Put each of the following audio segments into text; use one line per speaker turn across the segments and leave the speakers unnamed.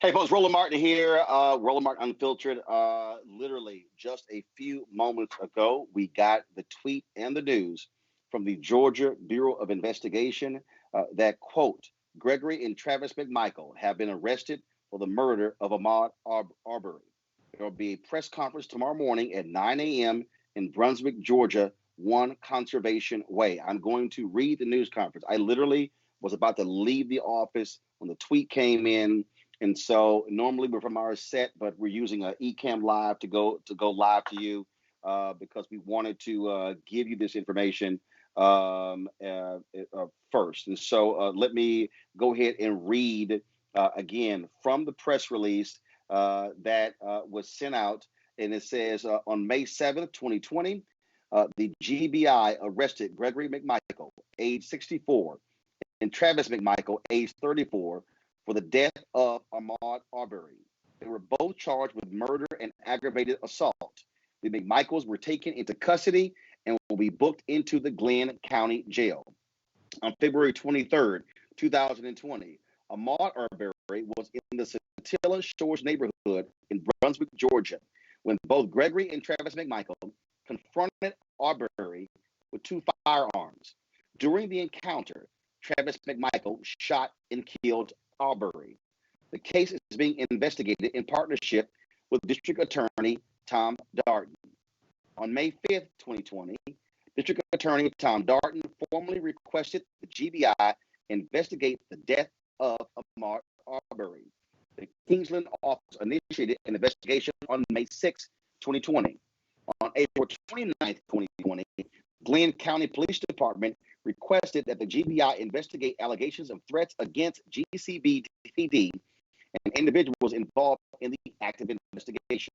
Hey, folks, Roland Martin here. Roland Martin Unfiltered. Literally just a few moments ago, we got the tweet and the news from the Georgia Bureau of Investigation that, quote, Gregory and Travis McMichael have been arrested for the murder of Ahmaud Arbery. There will be a press conference tomorrow morning at 9 a.m. in Brunswick, Georgia, 1 Conservation Way. I'm going to read the news conference. I literally was about to leave the office when the tweet came in. And so normally we're from our set, but we're using a Ecamm Live to go live to you because we wanted to give you this information first. And so let me go ahead and read again from the press release that was sent out. And it says on May 7th, 2020, the GBI arrested Gregory McMichael, age 64, and Travis McMichael, age 34, for the death of Ahmaud Arbery. They were both charged with murder and aggravated assault. The McMichaels were taken into custody and will be booked into the Glenn County Jail. On February 23rd, 2020, Ahmaud Arbery was in the Satilla Shores neighborhood in Brunswick, Georgia, when both Gregory and Travis McMichael confronted Arbery with 2 firearms. During the encounter, Travis McMichael shot and killed Arbery. The case is being investigated in partnership with District Attorney Tom Darden. On May 5th, 2020, District Attorney Tom Darden formally requested the GBI investigate the death of Ahmaud Arbery. The Kingsland office initiated an investigation on May 6, 2020. On April 29th, 2020, Glenn County Police Department requested that the GBI investigate allegations of threats against GCPD and individuals involved in the active investigation.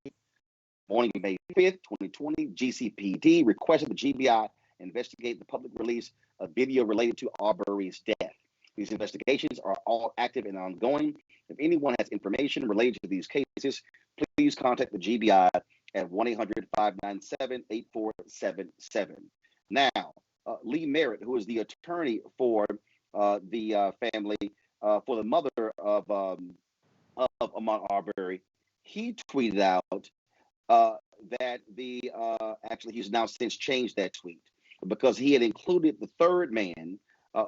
Morning of May 5th, 2020, GCPD requested the GBI investigate the public release of video related to Arbery's death. These investigations are all active and ongoing. If anyone has information related to these cases, please contact the GBI at 1-800-597-8477. Now, Lee Merritt, who is the attorney for the family, for the mother of Ahmaud Arbery, he tweeted out that actually he's now since changed that tweet because he had included the third man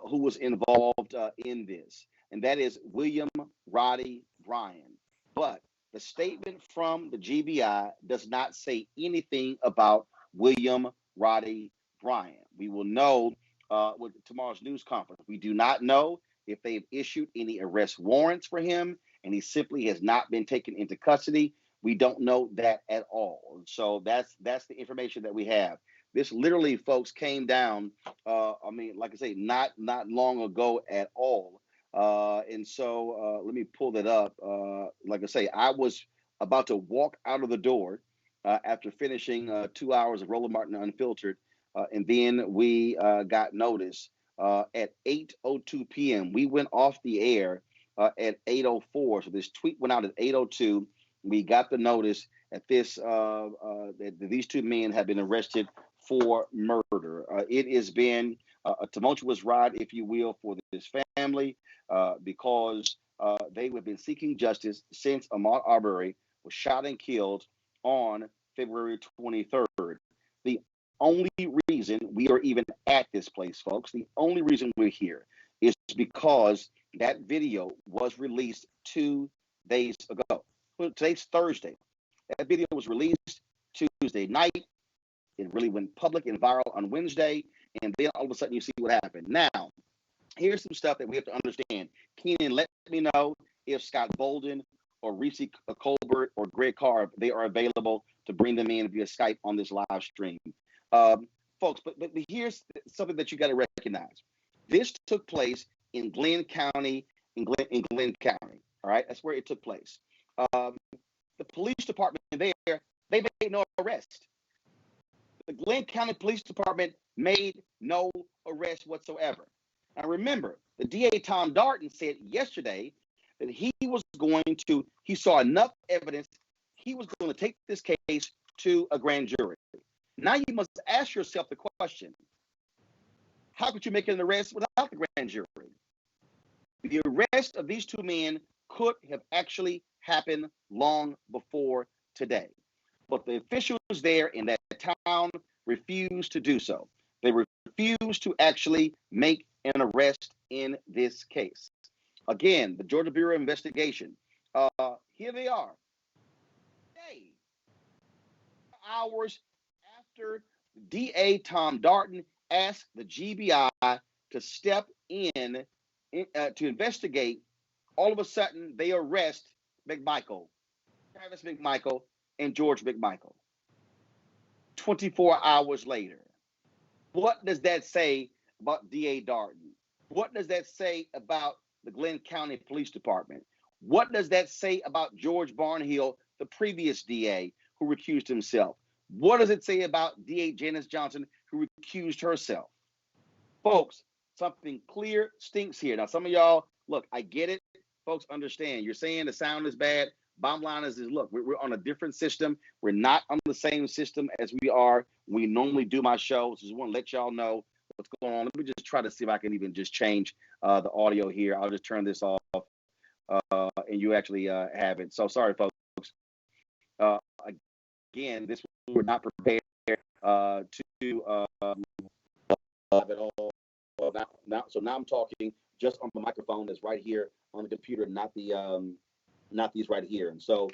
who was involved in this, and that is William Roddy Bryan. But the statement from the GBI does not say anything about William Roddy Bryan. We will know with tomorrow's news conference. We do not know if they've issued any arrest warrants for him, and he simply has not been taken into custody. We don't know that at all. So that's the information that we have. This literally, folks, came down. Like I say, not long ago at all. And so let me pull that up. Like I say, I was about to walk out of the door after finishing 2 hours of Roland Martin Unfiltered. And then we got notice at 8:02 p.m. We went off the air at 8:04. So this tweet went out at 8:02. We got the notice that these 2 men have been arrested for murder. It has been a tumultuous ride, if you will, for this family because they have been seeking justice since Ahmaud Arbery was shot and killed on February 23rd. The only reason we are even at this place, folks, the only reason we're here is because that video was released 2 days ago. Well, today's Thursday. That video was released Tuesday night. It really went public and viral on Wednesday. And then all of a sudden you see what happened. Now, here's some stuff that we have to understand. Keenan, let me know if Scott Bolden or Reese Colbert or Greg Carr, they are available to bring them in via Skype on this live stream. Folks, but here's something that you got to recognize. This took place in Glenn County, Glenn County. All right, that's where it took place. The police department there, they made no arrest. The Glenn County Police Department made no arrest whatsoever. Now remember, the DA Tom Darden said yesterday that he saw enough evidence, he was going to take this case to a grand jury. Now you must ask yourself the question, how could you make an arrest without the grand jury? The arrest of these 2 men could have actually happened long before today. But the officials there in that town refused to do so. They refused to actually make an arrest in this case. Again, the Georgia Bureau of Investigation, here they are. Today, hours after DA Tom Darton asked the GBI to step in to investigate, all of a sudden they arrest McMichael, Travis McMichael, and George McMichael. 24 hours later. What does that say about DA Darton? What does that say about the Glenn County Police Department? What does that say about George Barnhill, the previous DA who recused himself? What does it say about DA Janice Johnson, who recused herself? Folks, something clear stinks here. Now, some of y'all, look, I get it. Folks, understand. You're saying the sound is bad. Bottom line is look, we're on a different system. We're not on the same system as we are. We normally do my show. So just want to let y'all know what's going on. Let me just try to see if I can even just change the audio here. I'll just turn this off and you actually have it. So sorry, folks. Again, this we're not prepared to at all. So now I'm talking just on the microphone that's right here on the computer, not these right here. And so,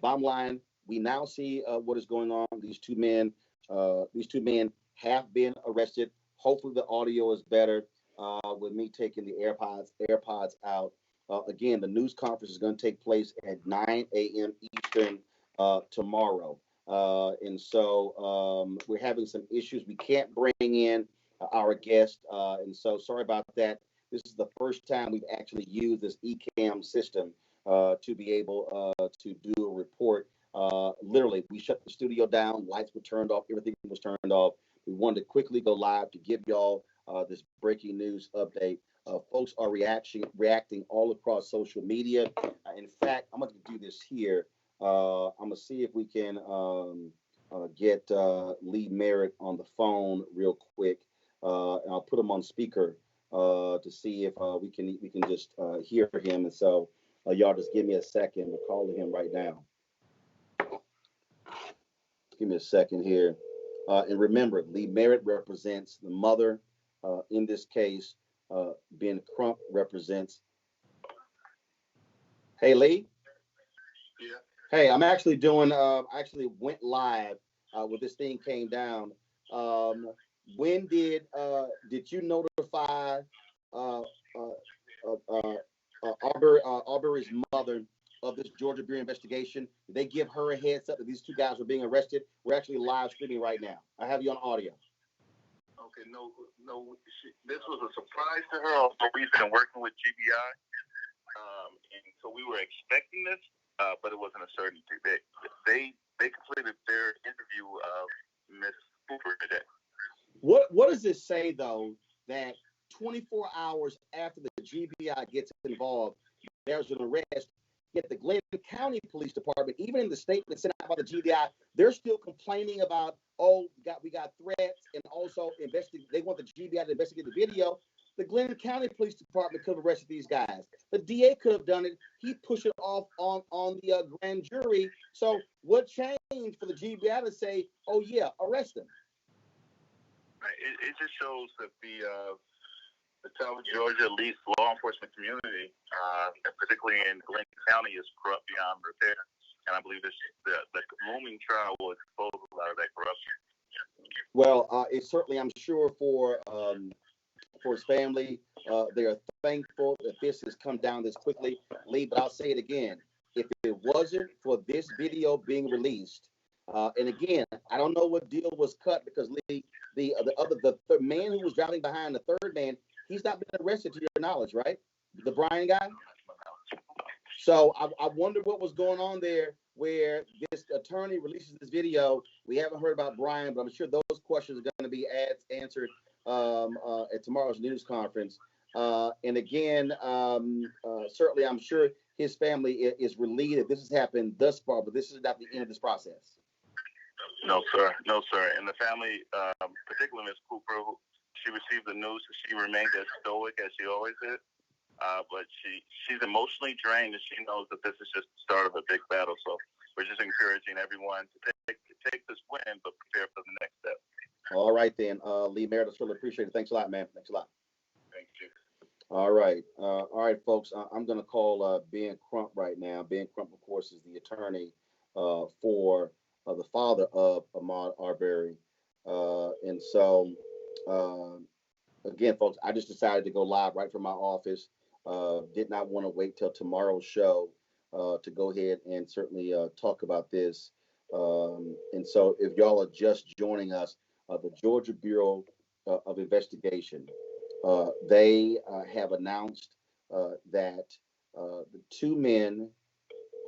bottom line, we now see what is going on. These two men have been arrested. Hopefully, the audio is better with me taking the AirPods out. Again, the news conference is going to take place at 9 a.m. Eastern tomorrow. And so we're having some issues. We can't bring in our guest. And so sorry about that. This is the first time we've actually used this eCam system to be able to do a report. Literally, we shut the studio down. Lights were turned off. Everything was turned off. We wanted to quickly go live to give y'all this breaking news update. Folks are reacting all across social media. In fact, I'm going to do this here. I'm going to see if we can get Lee Merritt on the phone real quick. And I'll put him on speaker to see if we can just hear him. And so y'all just give me a second. We're calling him right now. Give me a second here. And remember, Lee Merritt represents the mother in this case. Ben Crump represents. Hey, Lee.
Yeah.
Hey, I'm actually doing. Actually went live when this thing came down. When did you notify Arbery's mother of this Georgia Bureau investigation? Did they give her a heads up that these two guys were being arrested? We're actually live streaming right now. I have you on audio.
Okay, no. This was a surprise to her. Also, we've been working with GBI, and so we were expecting this, but it wasn't a certainty. They completed their interview of Miss Cooper today.
What does this say though, that 24 hours after the GBI gets involved, there's an arrest? Yet the Glenn County Police Department, even in the statement sent out by the GBI, they're still complaining about, we got threats, and also they want the GBI to investigate the video. The Glenn County Police Department could have arrested these guys. The DA could have done it. He pushed it off on the grand jury. So what changed for the GBI to say, oh yeah, arrest them?
It just shows that the South Georgia, at least law enforcement community, particularly in Glenn County, is corrupt beyond repair. And I believe the looming trial will expose a lot of that corruption.
Well, it's certainly, I'm sure, for his family, they are thankful that this has come down this quickly, Lee. But I'll say it again: if it wasn't for this video being released, and again, I don't know what deal was cut, because Lee, the man who was driving behind, the third man, he's not been arrested to your knowledge, right? The Brian guy. So I wonder what was going on there, where this attorney releases this video. We haven't heard about Brian, but I'm sure those questions are going to be answered at tomorrow's news conference. And again, certainly, I'm sure his family is relieved that this has happened thus far, but this is not the end of this process.
No, sir. And the family, particularly Ms. Cooper, she received the news, and she remained as stoic as she always did. But she's emotionally drained, and she knows that this is just the start of a big battle. So we're just encouraging everyone to take this win, but prepare for the next step.
All right, then. Lee Merritt, I really appreciate it. Thanks a lot, man. Thanks a lot.
Thank you.
All right. All right, folks. I'm going to call Ben Crump right now. Ben Crump, of course, is the attorney for the father of Ahmaud Arbery. And so, uh, again, folks, I just decided to go live right from my office. Did not want to wait till tomorrow's show to go ahead and certainly talk about this. And so, if y'all are just joining us, the Georgia Bureau of Investigation, they have announced that the two men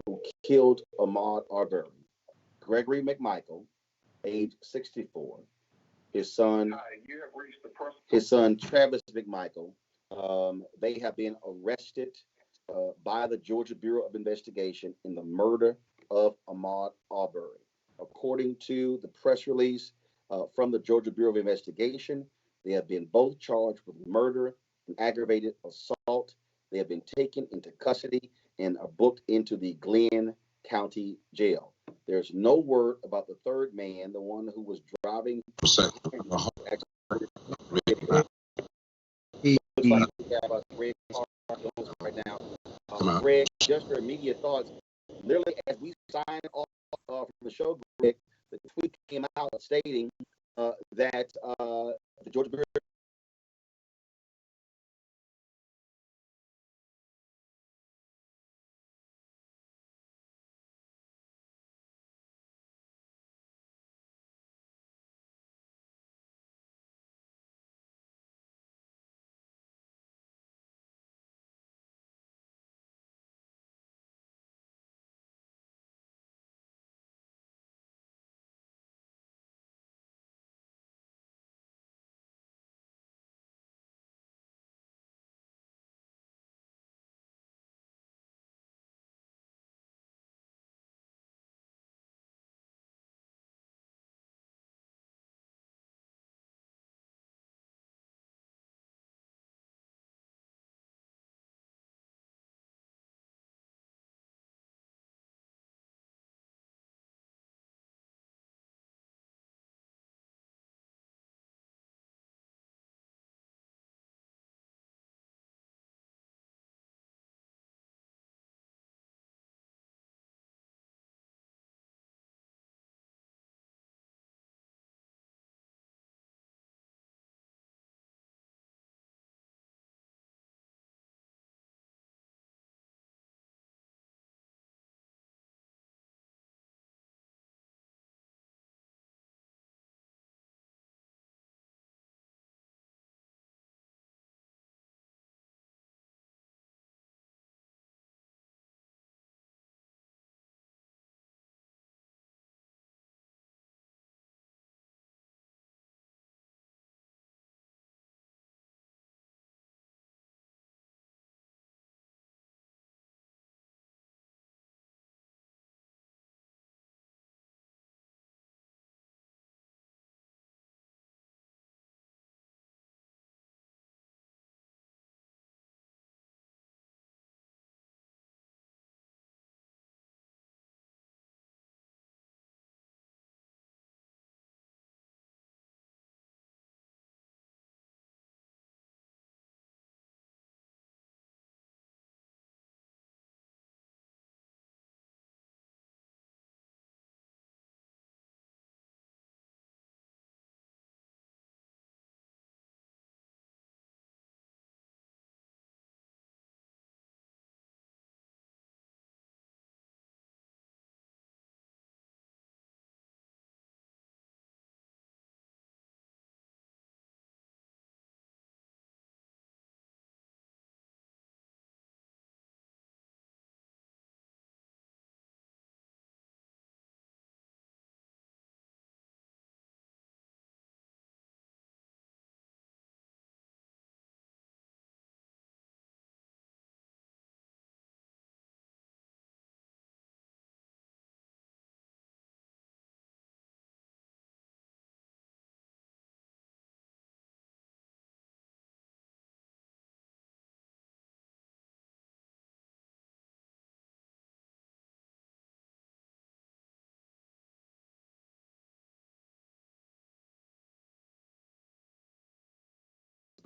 who killed Ahmaud Arbery, Gregory McMichael, age 64, his son Travis McMichael. They have been arrested by the Georgia Bureau of Investigation in the murder of Ahmaud Arbery. According to the press release from the Georgia Bureau of Investigation, they have been both charged with murder and aggravated assault. They have been taken into custody and are booked into the Glenn County Jail. There's no word about the third man, the one who was driving. Right now, Greg, just your immediate thoughts. Literally, as we sign off from the show, Greg, the tweet came out stating that the Georgia Bureau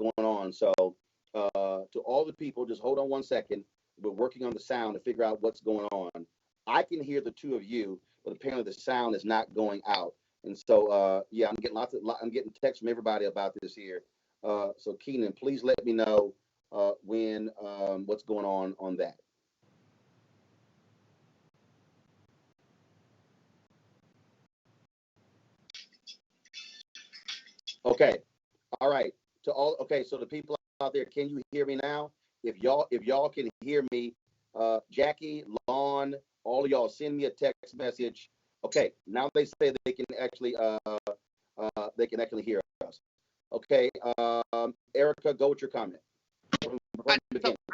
going on. So to all the people, just hold on 1 second. We're working on the sound to figure out what's going on. I can hear the two of you, but apparently the sound is not going out. And so, yeah, I'm getting texts from everybody about this here. So Keenan, please let me know when what's going on that. Okay. All right. Okay, so the people out there, can you hear me now? If y'all can hear me, Jackie, Lon, all of y'all, send me a text message. Okay, now they say they can actually hear us. Okay, Erica, go with your comment.
So I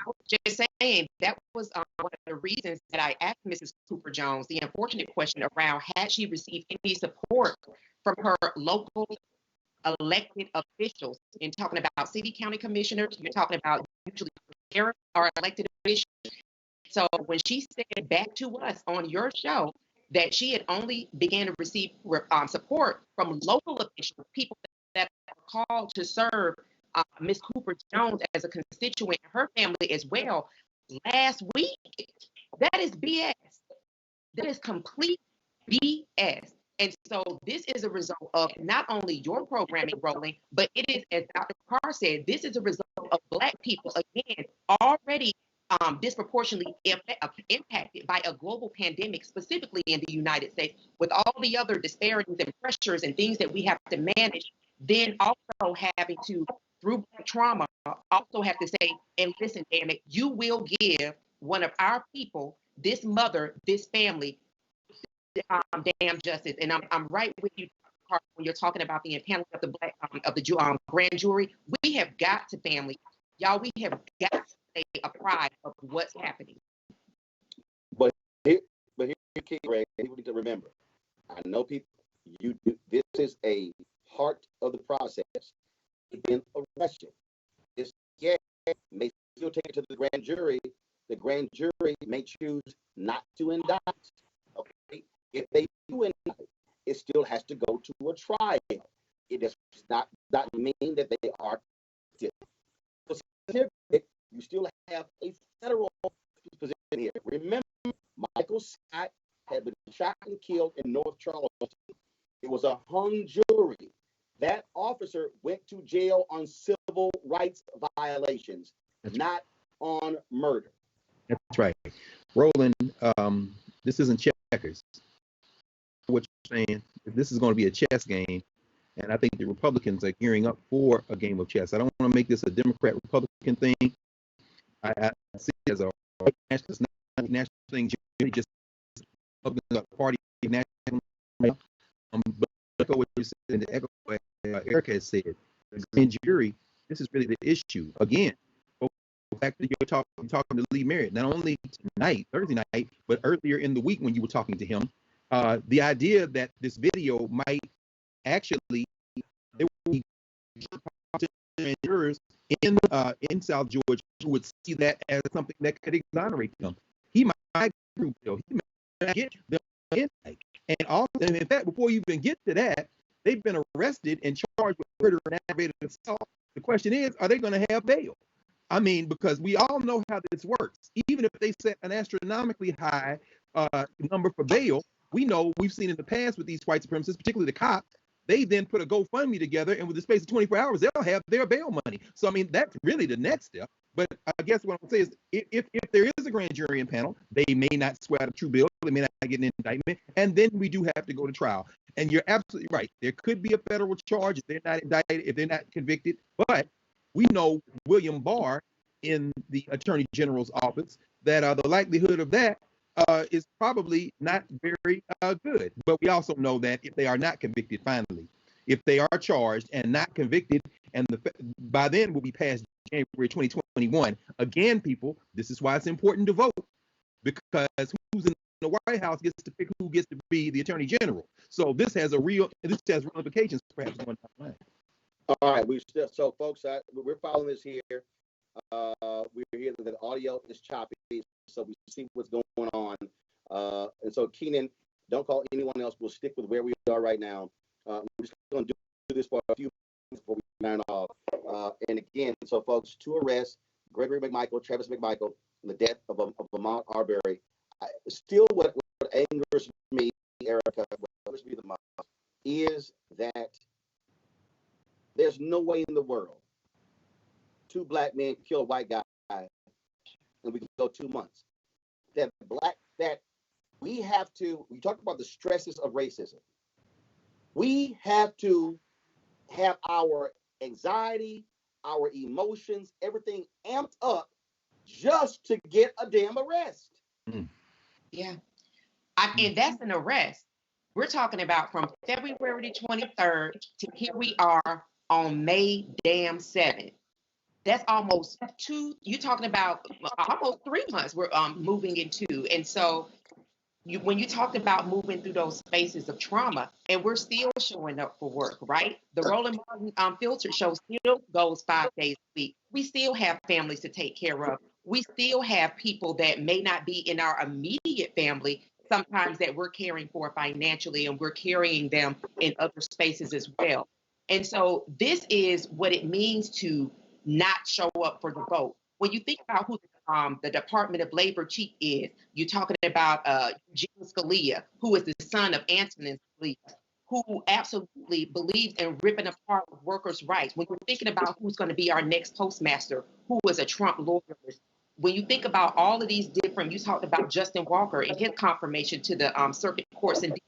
was just saying that was one of the reasons that I asked Mrs. Cooper Jones the unfortunate question around had she received any support from her local elected officials. In talking about city county commissioners, you're talking about usually sheriffs are elected officials. So when she said back to us on your show that she had only began to receive support from local officials, people that are called to serve Ms. Cooper Jones as a constituent, her family as well, last week, that is BS. That is complete BS. And so this is a result of not only your programming, Roland, but it is, as Dr. Carr said, this is a result of Black people, again, already disproportionately impacted by a global pandemic, specifically in the United States, with all the other disparities and pressures and things that we have to manage, then also having to, through Black trauma, also have to say, and listen, damn it, you will give one of our people, this mother, this family, damn justice. And I'm right with you when you're talking about the impaneling of the grand jury. We have got to, family, y'all, we have got to stay apprised of what's happening.
But here, Ray, people need to remember. I know people. This is a part of the process. You've been arrested. This may still take it to the grand jury. The grand jury may choose not to indict. Okay, if they do indict, it still has to go to a trial. It does not mean that they are convicted. So you still have a federal position here. Remember, Michael Scott had been shot and killed in North Charleston. It was a hung jury. That officer went to jail on civil rights violations, not on murder.
That's right. Roland, this isn't checkers. What you're saying, this is going to be a chess game, and I think the Republicans are gearing up for a game of chess. I don't want to make this a Democrat-Republican thing. I see it as a national thing, just party national. But echo what you said, and echo what Erica has said. The grand jury, this is really the issue. Again, back to you're talking to Lee Merritt, not only tonight, Thursday night, but earlier in the week when you were talking to him. The idea that this video might actually there will be jurors in South Georgia who would see that as something that could exonerate them. He might group bill. He might get them in. And also, and in fact, before you even get to that, they've been arrested and charged with murder and aggravated assault. The question is, are they going to have bail? I mean, because we all know how this works. Even if they set an astronomically high number for bail, we know we've seen in the past with these white supremacists, particularly the cops, they then put a GoFundMe together, and with the space of 24 hours, they'll have their bail money. So, I mean, that's really the next step. But I guess what I'm saying is if there is a grand jury impanel, they may not swear out a true bill. They may not get an indictment. And then we do have to go to trial. And you're absolutely right. There could be a federal charge if they're not indicted, if they're not convicted. But we know William Barr in the Attorney General's office that the likelihood of that is probably not very good. But we also know that if they are not convicted, finally, if they are charged and not convicted, and by then will be past January 2021. Again, people, this is why it's important to vote, because who's in the White House gets to pick who gets to be the Attorney General. So this has real implications, perhaps going down the line.
All right, so folks, we're following this here. We're hearing that the audio is choppy, so we see what's going on. And so, Keenan, don't call anyone else. We'll stick with where we are right now. We're just going to do this for a few before we sign off. And again, so folks, 2 arrests: Gregory McMichael, Travis McMichael, and the death of Ahmaud Arbery. Still, what angers me, Erica, what angers me the most is that there's no way in the world 2 black men kill a white guy and we can go 2 months. That we have to. We talked about the stresses of racism. We have to have our anxiety, our emotions, everything amped up just to get a damn arrest.
Yeah. And that's an arrest. We're talking about from February 23rd to here we are on May 7th. That's almost you're talking about almost 3 months we're moving into. And so when you talked about moving through those spaces of trauma, and we're still showing up for work, right? The Roland Martin filter show still goes 5 days a week. We still have families to take care of. We still have people that may not be in our immediate family, sometimes that we're caring for financially, and we're carrying them in other spaces as well. And so this is what it means to not show up for the vote. When you think about who the Department of Labor chief is, you're talking about Eugene Scalia, who is the son of Antonin Scalia, who absolutely believes in ripping apart workers' rights. When you're thinking about who's going to be our next postmaster, who is a Trump loyalist, when you think about all of these different, you talked about Justin Walker and his confirmation to the circuit courts. And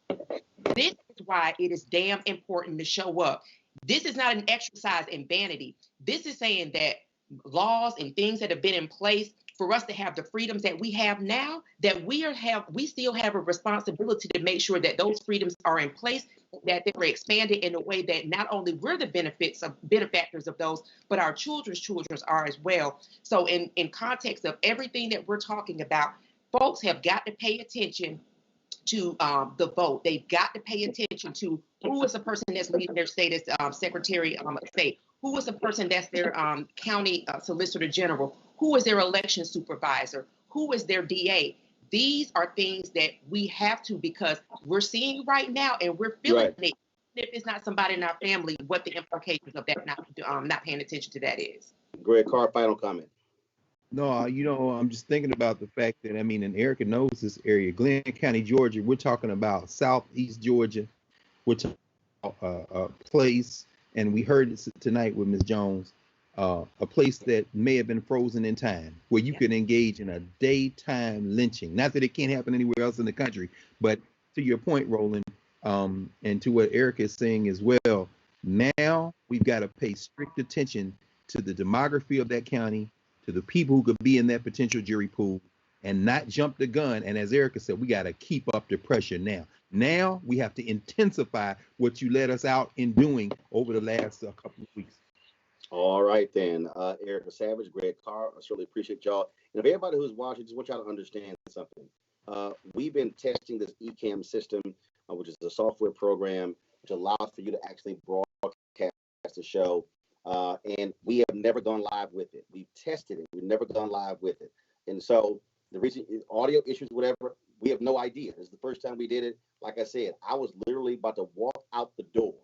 this is why it is damn important to show up. This is not an exercise in vanity. This is saying that laws and things that have been in place for us to have the freedoms that we have now, that we still have a responsibility to make sure that those freedoms are in place, that they're expanded in a way that not only we're the benefactors of those, but our children's are as well. So in context of everything that we're talking about, folks have got to pay attention to the vote. They've got to pay attention to who is the person that's leading their state as Secretary of State, who is the person that's their county solicitor general, who is their election supervisor, who is their DA. These are things that we have to, because we're seeing right now and we're feeling it. If it's not somebody in our family, what the implications of that not paying attention to that is.
Greg Carr, final comment.
No, I'm just thinking about the fact that, and Erica knows this area, Glenn County, Georgia. We're talking about Southeast Georgia. We're talking about a place, and we heard this tonight with Ms. Jones, a place that may have been frozen in time, where you could engage in a daytime lynching. Not that it can't happen anywhere else in the country, but to your point, Roland, and to what Erica is saying as well, now we've got to pay strict attention to the demography of that county, to the people who could be in that potential jury pool, and not jump the gun. And as Erica said, we got to keep up the pressure now. Now we have to intensify what you let us out in doing over the last couple of weeks.
All right, then. Erica Savage, Greg Carr, I certainly appreciate y'all. And if everybody who's watching, just want y'all to understand something. We've been testing this ECAM system, which is a software program which allows for you to actually broadcast the show. And we have never gone live with it. We've tested it. We've never gone live with it. And so the reason, audio issues, whatever, we have no idea. This is the first time we did it. Like I said, I was literally about to walk out the door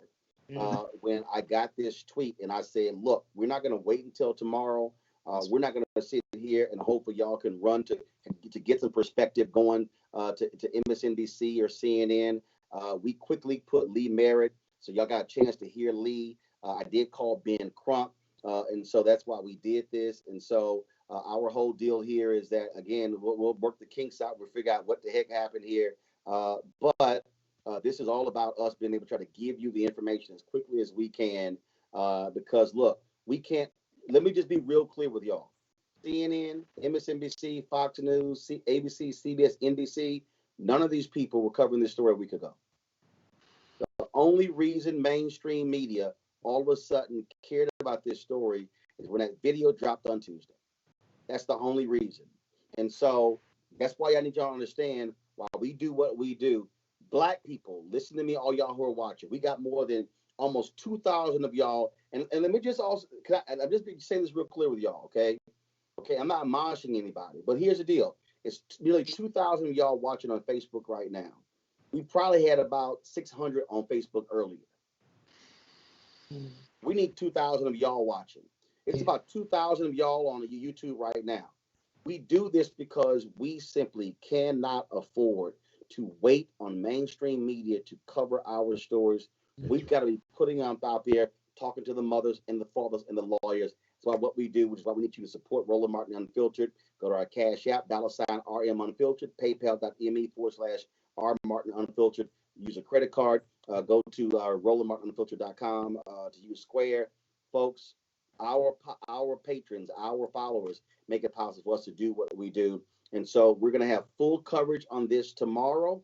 when I got this tweet, and I said, look, we're not going to wait until tomorrow. We're not going to sit here and hope that y'all can run to get some perspective going to MSNBC or CNN. We quickly put Lee Merritt, so y'all got a chance to hear Lee. I did call Ben Crump, and so that's why we did this. And so our whole deal here is that, again, we'll work the kinks out. We'll figure out what the heck happened here. But this is all about us being able to try to give you the information as quickly as we can. Because, look, we can't. Let me just be real clear with y'all. CNN, MSNBC, Fox News, ABC, CBS, NBC, none of these people were covering this story a week ago. The only reason mainstream media all of a sudden cared about this story is when that video dropped on Tuesday. That's the only reason. And so that's why I need y'all to understand, while we do what we do, Black people, listen to me, all y'all who are watching. We got more than almost 2,000 of y'all. And let me just also, I'm just saying this real clear with y'all, okay? Okay, I'm not admonishing anybody, but here's the deal. It's nearly 2,000 of y'all watching on Facebook right now. We probably had about 600 on Facebook earlier. We need 2,000 of y'all watching. It's about 2,000 of y'all on YouTube right now. We do this because we simply cannot afford to wait on mainstream media to cover our stories. We've got to be putting them out there, talking to the mothers and the fathers and the lawyers. That's why what we do, which is why we need you to support Roland Martin Unfiltered. Go to our Cash App, $RM Unfiltered, paypal.me/R Martin Unfiltered. Use a credit card. Go to RolandMartinUnfiltered.com to use Square. Folks, our patrons, our followers make it possible for us to do what we do. And so we're going to have full coverage on this tomorrow.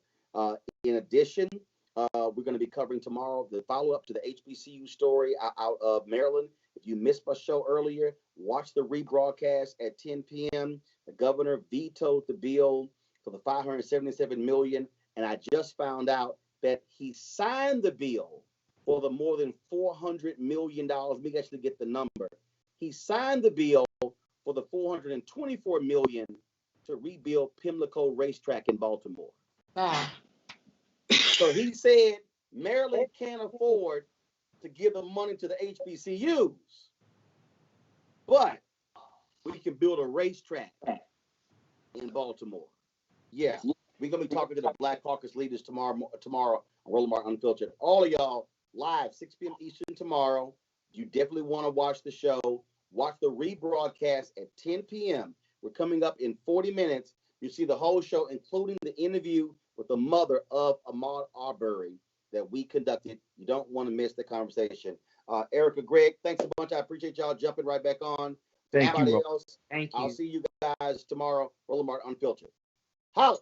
In addition, we're going to be covering tomorrow the follow-up to the HBCU story out of Maryland. If you missed my show earlier, watch the rebroadcast at 10 p.m. The governor vetoed the bill for the $577 million, and I just found out that he signed the bill for the more than $400 million. Let me actually get the number. He signed the bill for the $424 million to rebuild Pimlico Racetrack in Baltimore. So he said Maryland can't afford to give the money to the HBCUs, but we can build a racetrack in Baltimore. Yeah, we're going to be talking to the Black Caucus leaders tomorrow on Roland Martin Unfiltered. All of y'all, live, 6 p.m. Eastern tomorrow. You definitely want to watch the show. Watch the rebroadcast at 10 p.m. We're coming up in 40 minutes. You see the whole show, including the interview with the mother of Ahmaud Arbery that we conducted. You don't want to miss the conversation. Erica, Greg, thanks a bunch. I appreciate y'all jumping right back on.
Thank
Everybody
you.
else,
Thank you.
I'll see you guys tomorrow. Roland Martin Unfiltered. Holla.